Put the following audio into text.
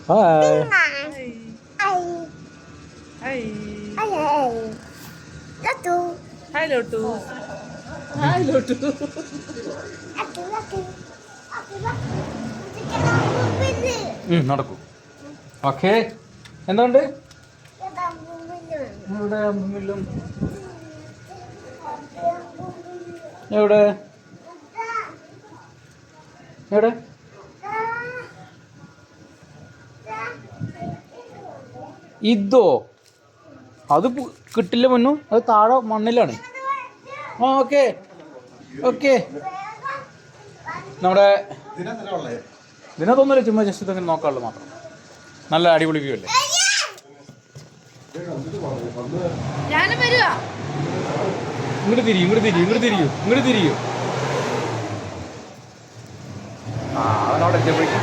Hi. Hi ലോട്ടു. Hi ലോട്ടു. നടക്കൂ. Okay. എന്തുകൊണ്ട് എവിടെ അമ്മുമില്ലും? എവിടെ എവിടെ? ഇതോ? അത് കിട്ടില്ല മുന്നു. അത് താഴെ മണ്ണിലാണ്. ആ ഓക്കെ ഓക്കെ. നമ്മുടെ ഇതിനകത്തൊന്നുമില്ല, ചുമ്മാ ജസ്റ്റ് ഇതൊക്കെ നോക്കാനുള്ളത് മാത്രം. നല്ല അടിപൊളി വ്യൂ അല്ലേ? ഞാനും വരുവാ. ഇങ്ങോട്ട് തിരിയൂ. ആ അവനവിടെ എത്തിയപ്പോഴേക്കും